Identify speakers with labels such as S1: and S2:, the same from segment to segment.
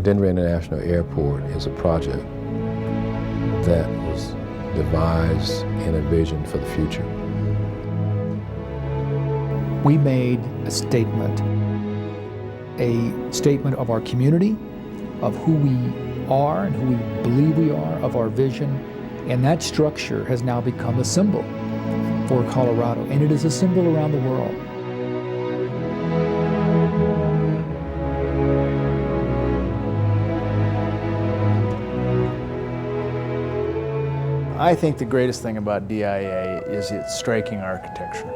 S1: Denver International Airport is a project that was devised and envisioned for the future.
S2: We made a statement of our community, of who we are and who we believe we are, of our vision, and that structure has now become a symbol for Colorado, and it is a symbol around the world.
S3: I think the greatest thing about DIA is its striking architecture.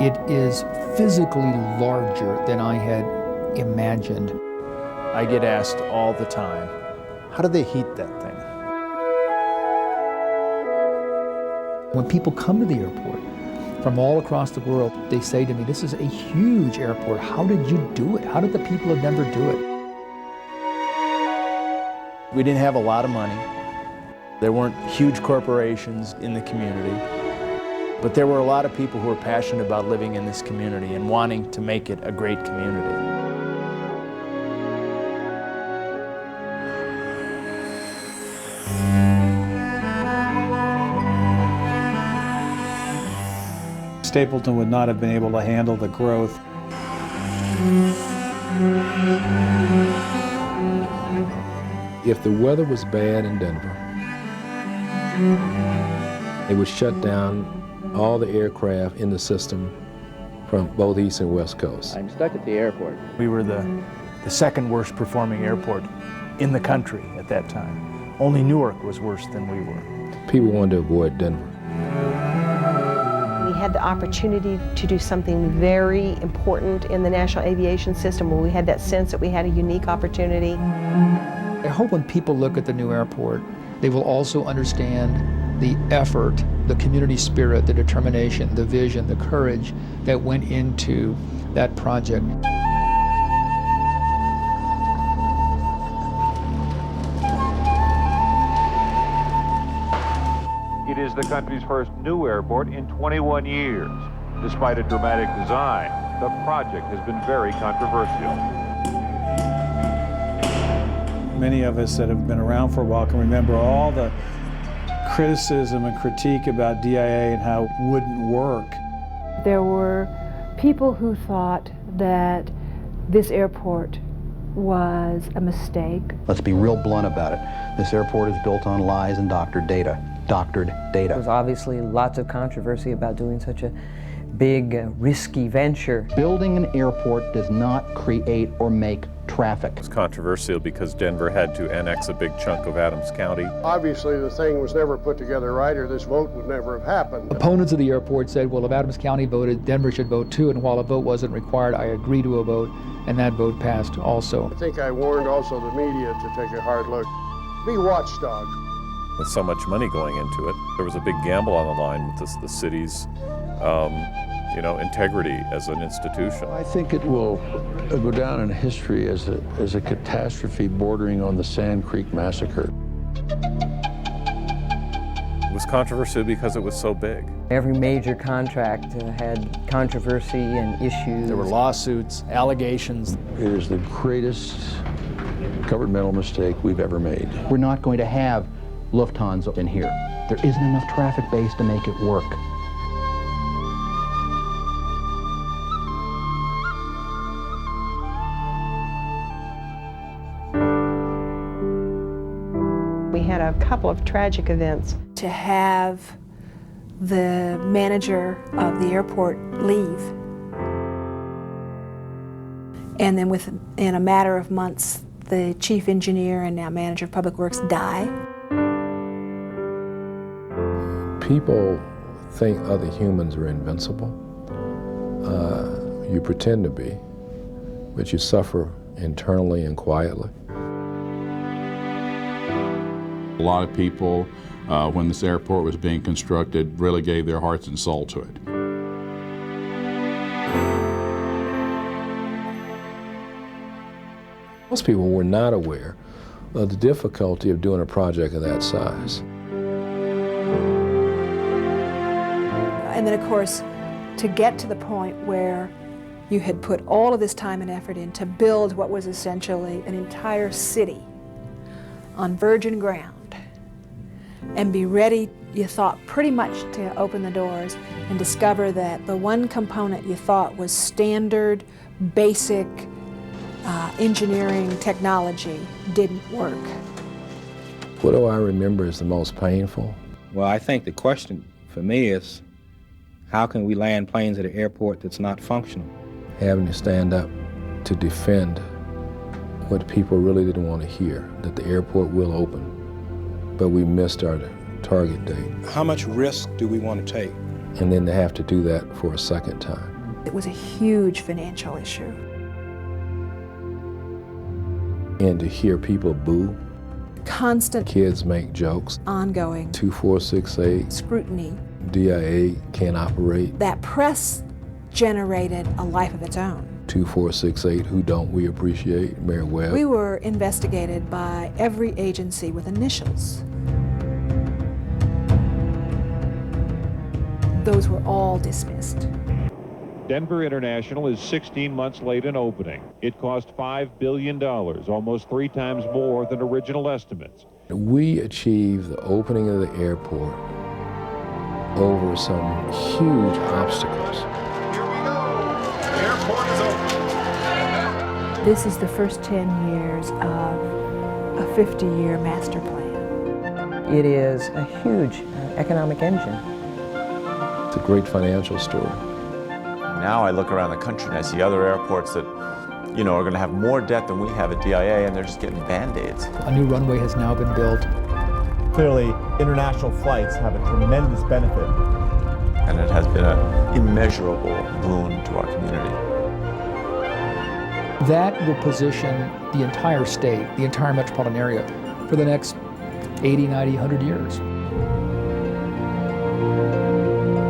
S2: It is physically larger than I had imagined.
S3: I get asked all the time, how do they heat that thing?
S2: When people come to the airport from all across the world, they say to me, this is a huge airport. How did you do it? How did the people of Denver do it?
S3: We didn't have a lot of money. There weren't huge corporations in the community, but there were a lot of people who were passionate about living in this community and wanting to make it a great community.
S4: Stapleton would not have been able to handle the growth.
S1: If the weather was bad in Denver, it would shut down all the aircraft in the system from both East and West Coast.
S5: I'm stuck at the airport.
S3: We were the second worst performing airport in the country at that time. Only Newark was worse than we were.
S1: People wanted to avoid Denver.
S6: We had the opportunity to do something very important in the national aviation system where we had that sense that we had a unique opportunity.
S2: I hope when people look at the new airport, they will also understand the effort, the community spirit, the determination, the vision, the courage that went into that project.
S7: It is the country's first new airport in 21 years. Despite a dramatic design, the project has been very controversial.
S4: Many of us that have been around for a while can remember all the criticism and critique about DIA and how it wouldn't work.
S8: There were people who thought that this airport was a mistake.
S9: Let's be real blunt about it. This airport is built on lies and doctored data.
S10: There was obviously lots of controversy about doing such a big, risky venture.
S9: Building an airport does not create or make traffic.
S11: It was controversial because Denver had to annex a big chunk of Adams County.
S12: Obviously the thing was never put together right, or this vote would never have happened.
S2: Opponents of the airport said, well, if Adams County voted, Denver should vote too, and while a vote wasn't required, I agree to a vote, and that vote passed also.
S12: I think I warned also the media to take a hard look. Be watchdogs.
S11: With so much money going into it, there was a big gamble on the line with the city's integrity as an institution.
S13: I think it will go down in history as a catastrophe bordering on the Sand Creek Massacre.
S11: It was controversial because it was so big.
S10: Every major contract had controversy and issues.
S3: There were lawsuits, allegations.
S13: It is the greatest governmental mistake we've ever made.
S9: We're not going to have Lufthansa in here. There isn't enough traffic base to make it work.
S6: We had a couple of tragic events.
S8: To have the manager of the airport leave, and then within a matter of months, the chief engineer and now manager of public works die.
S1: People think other humans are invincible. You pretend to be, but you suffer internally and quietly.
S14: A lot of people, when this airport was being constructed, really gave their hearts and soul to it.
S1: Most people were not aware of the difficulty of doing a project of that size.
S8: And then, of course, to get to the point where You had put all of this time and effort in to build what was essentially an entire city on virgin ground and be ready, you thought, pretty much to open the doors and discover that the one component you thought was standard, basic engineering technology didn't work.
S1: What do I remember is the most painful?
S5: Well, I think the question for me is, how can we land planes at an airport that's not functional?
S1: Having to stand up to defend what people really didn't want to hear, that the airport will open, but we missed our target date.
S5: How much risk do we want to take?
S1: And then to have to do that for a second time.
S8: It was a huge financial issue.
S1: And to hear people boo.
S8: Constant.
S1: Kids make jokes.
S8: Ongoing.
S1: 2468.
S8: Scrutiny.
S1: DIA can't operate.
S8: That press generated a life of its own.
S1: 2468, who don't we appreciate? Mayor Webb.
S8: We were investigated by every agency with initials. Those were all dismissed.
S7: Denver International is 16 months late in opening. It cost $5 billion, almost 3 times more than original estimates.
S1: We achieved the opening of the airport over some huge obstacles.
S15: Here we go. The airport is open.
S8: This is the first 10 years of a 50-year master plan.
S10: It is a huge economic engine.
S1: It's a great financial story.
S16: Now I look around the country and I see other airports that, are going to have more debt than we have at DIA, and they're just getting Band-Aids.
S2: A new runway has now been built.
S17: Clearly, international flights have a tremendous benefit.
S16: And it has been an immeasurable boon to our community.
S2: That will position the entire state, the entire metropolitan area, for the next 80, 90, 100 years.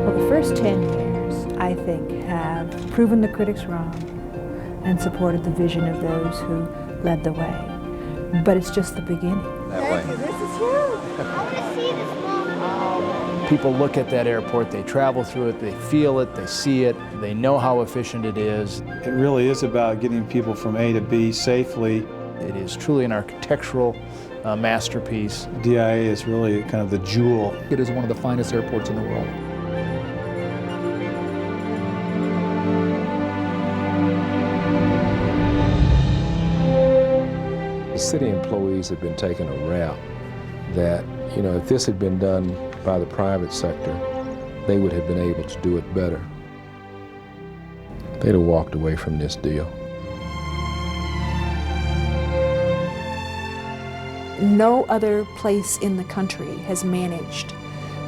S8: Well, the first 10 years, I think, have proven the critics wrong and supported the vision of those who led the way. But it's just the beginning.
S15: Thank you. This is huge. I want to see this moment.
S3: People look at that airport, they travel through it, they feel it, they see it, they know how efficient it is.
S4: It really is about getting people from A to B safely.
S3: It is truly an architectural masterpiece.
S4: DIA is really kind of the jewel.
S2: It is one of the finest airports in the world.
S1: City employees have been taking a route that, if this had been done by the private sector, they would have been able to do it better. They'd have walked away from this deal.
S8: No other place in the country has managed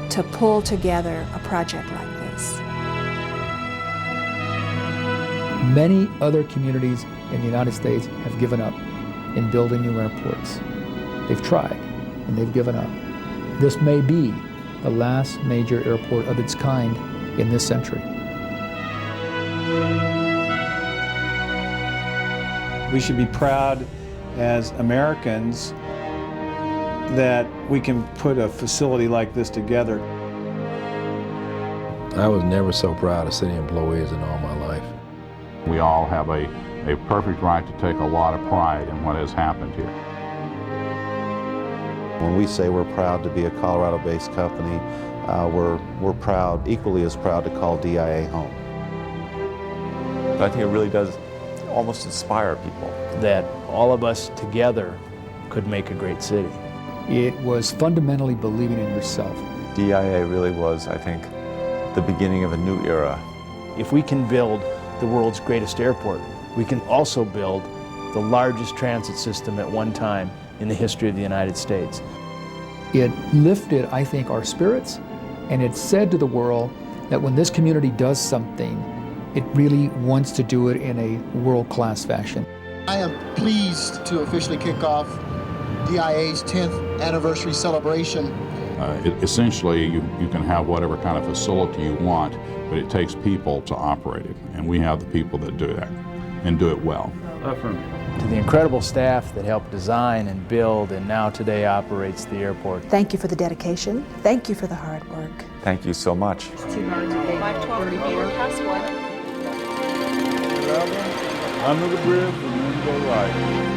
S8: to pull together a project like this.
S2: Many other communities in the United States have given up in building new airports. They've tried, and they've given up. This may be the last major airport of its kind in this century.
S4: We should be proud as Americans that we can put a facility like this together.
S1: I was never so proud of city employees in all my life.
S14: We all have a perfect right to take a lot of pride in what has happened here.
S18: When we say we're proud to be a Colorado-based company, we're proud, equally as proud to call DIA home.
S16: But I think it really does almost inspire people.
S3: That all of us together could make a great city.
S2: It was fundamentally believing in yourself.
S16: DIA really was, I think, the beginning of a new era.
S3: If we can build the world's greatest airport, we can also build the largest transit system at one time in the history of the United States.
S2: It lifted, I think, our spirits, and it said to the world that when this community does something, it really wants to do it in a world-class fashion.
S19: I am pleased to officially kick off DIA's 10th anniversary celebration.
S14: Essentially, you can have whatever kind of facility you want, but it takes people to operate it, and we have the people that do that, and do it well.
S3: To the incredible staff that helped design and build and now today operates the airport.
S8: Thank you for the dedication. Thank you for the hard work.
S16: Thank you so much.
S6: 512 Password.
S4: Under the bridge and then go right.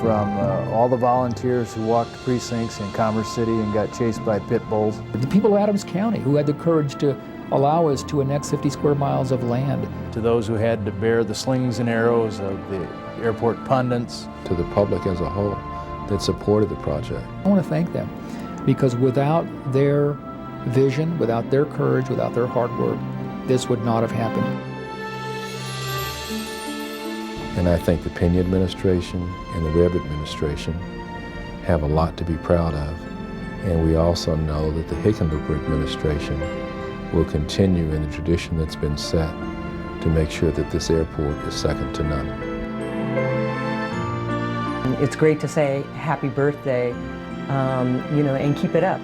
S3: From all the volunteers who walked precincts in Commerce City and got chased by pit bulls.
S2: The people of Adams County who had the courage to allow us to annex 50 square miles of land.
S3: To those who had to bear the slings and arrows of the airport pundits.
S1: To the public as a whole that supported the project.
S2: I want to thank them because without their vision, without their courage, without their hard work, this would not have happened.
S1: And I think the Pena administration and the Webb administration have a lot to be proud of. And we also know that the Hickenlooper administration will continue in the tradition that's been set to make sure that this airport is second to none.
S10: It's great to say happy birthday, and keep it up.